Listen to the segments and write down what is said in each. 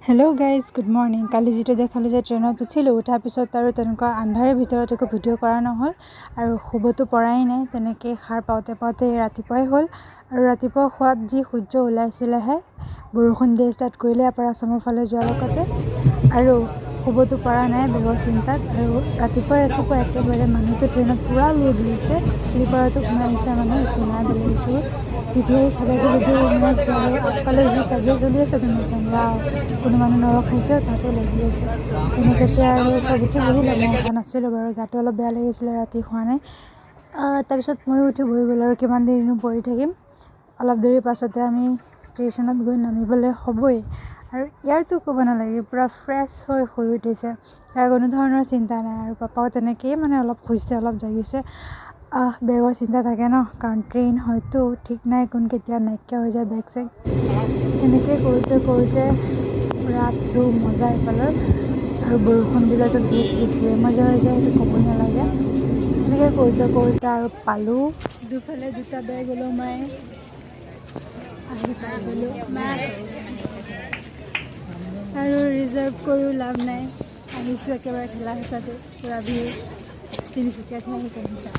Hello guys good morning. काली जी देखालो जे ट्रेनत उठिलो उठार पिছত आरो तेनका आंधारे भितरत एको भिडिओ करा নহल आरो शुबतो पराई नाई तेनेके हार पाउते पाउते रातिपुवाई हल आरो रातिपुवा हुआत जी सूर्य ओलाइसिलेहे बरषुण दे स्टार्ट करिले आपार आसाমৰ फाले जोৱাৰ लगते आरो शुबतो परा नाई बेगर चिंतात आरो रातिपुवा एकेबारे मानुहतो ट्रेनत पूरा लोड लैसे स्लीपारतो सोमाइसे माने एकো নাই बेलेग টিটিআই খেলাইছে যদিও সোমাইছে আৰু আগফালে যি কাজিয়া চলি আছে শুনিছে ৱাও কোনো মানুহ নৰখাইছে তাতো লাগি আছে এনেকুৱাতে আৰু চব উঠি বহিলে মই উঠা নাছিলোঁ বাৰু গাটো অলপ বেয়া লাগিছিলে ৰাতি খোৱা নাই তাৰপিছত ময়ো উঠি বহি গ'লো আৰু কিমান দেৰিনো পৰি থাকিম অলপ দেৰি পাছতে আমি ষ্টেচনত গৈ নামিবলৈ হ'বই আৰু ইয়াৰতো ক'ব নালাগে পুৰা ফ্ৰেছ হৈ শুই উঠিছে ইয়াৰ কোনো ধৰণৰ চিন্তা নাই আৰু পাপাও তেনেকেই মানে অলপ শুইছে অলপ জাগিছে বেগৰ চিন্তা থাকে ন কাৰণ ট্ৰেইন হয়তো ঠিক নাই কোন কেতিয়া নাইকিয়া হৈ যায় বেগ চেগ এনেকৈ কৰোঁতে কৰোঁতে ৰাতটো মজা এইফালৰ আৰু বৰষুণ দিলেতো বহুত বেছি মজা হৈ যায় সেইটো ক'বই নালাগে এনেকৈ কৰোঁতে কৰোঁতে আৰু পালোঁ দুফালে দুটা বেগ ওলমাই আহি পাই গ'লোঁ আৰু ৰিজাৰ্ভ কৰিও লাভ নাই আহিছোঁ একেবাৰে ঠেলা হেঁচাতে পূৰা ভিৰ তিনিচুকীয়াত আহি পাইছা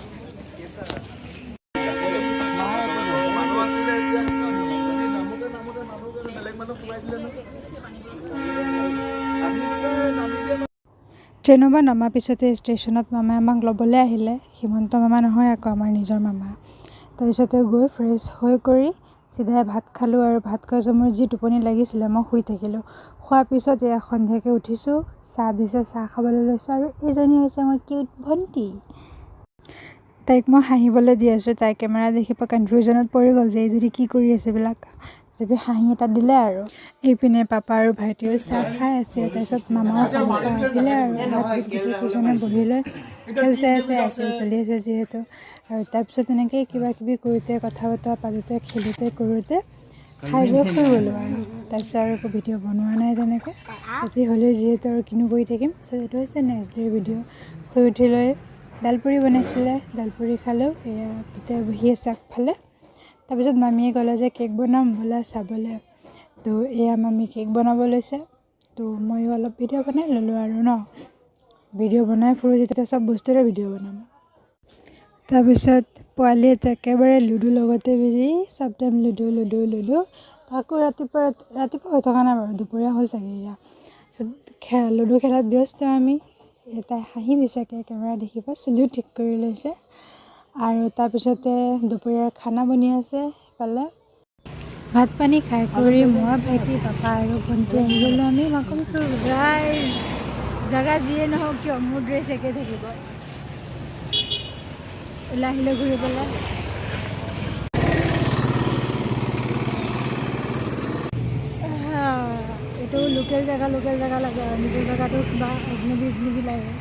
ট্ৰেইনৰ পৰা নমাৰ পিছতে ষ্টেচনত মামাই আমাক ল'বলৈ আহিলে হিমন্ত মামা নহয় আকৌ আমাৰ নিজৰ মামা তাৰপিছতে গৈ ফ্ৰেছ হৈ কৰি চিধাই ভাত খালোঁ আৰু ভাত খোৱাৰ মোৰ যি টোপনি লাগিছিলে মই শুই থাকিলোঁ খোৱাৰ পিছত এয়া সন্ধিয়াকৈ উঠিছোঁ চাহ দিছে চাহ খাবলৈ লৈছোঁ আৰু এইজনী হৈছে মোৰ কিউট ভণ্টি তাইক মই হাঁহিবলৈ দি আছোঁ তাই কেমেৰা দেখি পাই কনফিউজনত পৰি গ'ল যে এইজনী কি কৰি আছে এইবিলাক যদি হাঁহি এটা দিলে আৰু এইপিনে পাপা আৰু ভাইটিও চাহ খাই আছে তাৰপিছত মামাও আহিলে আৰু হাত পিছনে বহিলৈ খেল চাই আছে আইপিএল চলি আছে যিহেতু আৰু তাৰপিছত এনেকৈ কিবা কিবি কৰোঁতে কথা বতৰা পাতোঁতে খেলোঁতে কৰোঁতে খাই বৈ শুই গ'লোঁ আৰু তাৰপিছত আৰু একো ভিডিঅ' বনোৱা নাই তেনেকৈ ৰাতি হ'লেও যিহেতু আৰু কিনো কৰি থাকিম এইটো হৈছে নেক্সট ডে'ৰ ভিডিঅ' শুই উঠি লৈ দালপুৰি বনাইছিলে দালপুৰি খালোঁ এয়া তেতিয়া বহি আছে আগফালে তাৰপিছত মামীয়ে ক'লে যে কেক বনাম বোলে চাবলৈ তো এয়া মামী কেক বনাব লৈছে তো ময়ো অলপ ভিডিঅ' বনাই ল'লোঁ আৰু ন ভিডিঅ' বনাই ফুৰোঁ যেতিয়া চব বস্তুৰে ভিডিঅ' বনাম তাৰপিছত পোৱালি এটা একেবাৰে লুডু লগতে বিজি চব টাইম লুডু তাকো ৰাতিপুৱা হৈ থকা নাই বাৰু দুপৰীয়া হ'ল চাগে এয়া লুডু খেলাত ব্যস্ত আমি তাই হাঁহি দিছেকৈ কেমেৰা দেখি পাই চুলিও ঠিক কৰি লৈছে আৰু তাৰপিছতে দুপৰীয়াৰ খানা বনি আছে সেইফালে ভাত পানী খাই কৰি মই ভাইটি পাপা আৰু ভণ্টি আহি গ'লোঁ আমি মাকুমটোৰ ৰাইজ জেগা যিয়ে নহওক কিয় মোৰ ড্ৰেছ একে থাকিব ওলাই আহিলে ঘূৰি পেলাই এইটো লোকেল জেগা লাগে আৰু নিজৰ জেগাটো কিবা আজনবী লাগে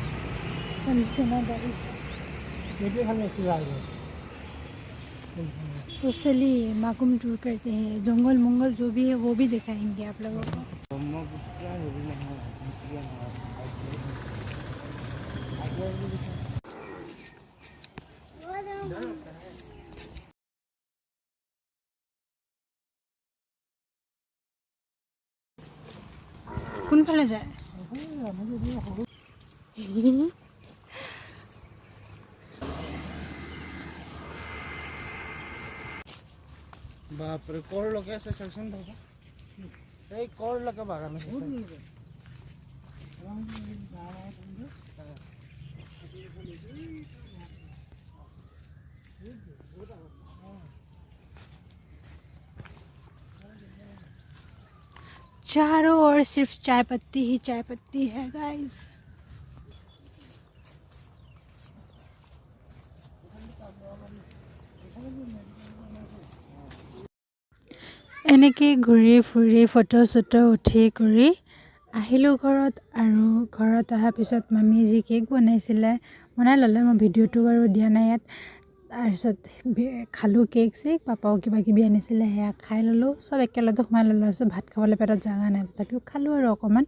समझना गाइस तो चलिए माकुम टूर करते हैं जंगल मंगल जो भी है वो भी दिखाएंगे आप लोगों को कौन फाले जाए बाप रे कोर लगे से सेक्शन था ए कोर लगे बागान में चारों ओर सिर्फ चाय पत्ती ही चाय पत्ती है गाइस এনেকৈ ঘূৰি ফুৰি ফটো চটো উঠি কৰি আহিলোঁ ঘৰত আৰু ঘৰত অহাৰ পিছত মামীয়ে যি কেক বনাই ল'লে মই ভিডিঅ'টো বাৰু দিয়া নাই ইয়াত তাৰপিছত খালোঁ কেক চেক পাপাও কিবা কিবি আনিছিলে সেয়া খাই ল'লোঁ চব একেলগতে সোমাই ল'লোঁ তাৰপিছত ভাত খাবলৈ পেটত জেগা নাই তথাপিও খালোঁ আৰু অকণমান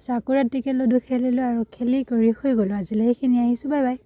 চাকু ৰাতিকৈ লুডু খেলিলোঁ আৰু খেলি কৰি শুই গ'লোঁ আজিলৈ এইখিনি আহিছোঁ বাই বাই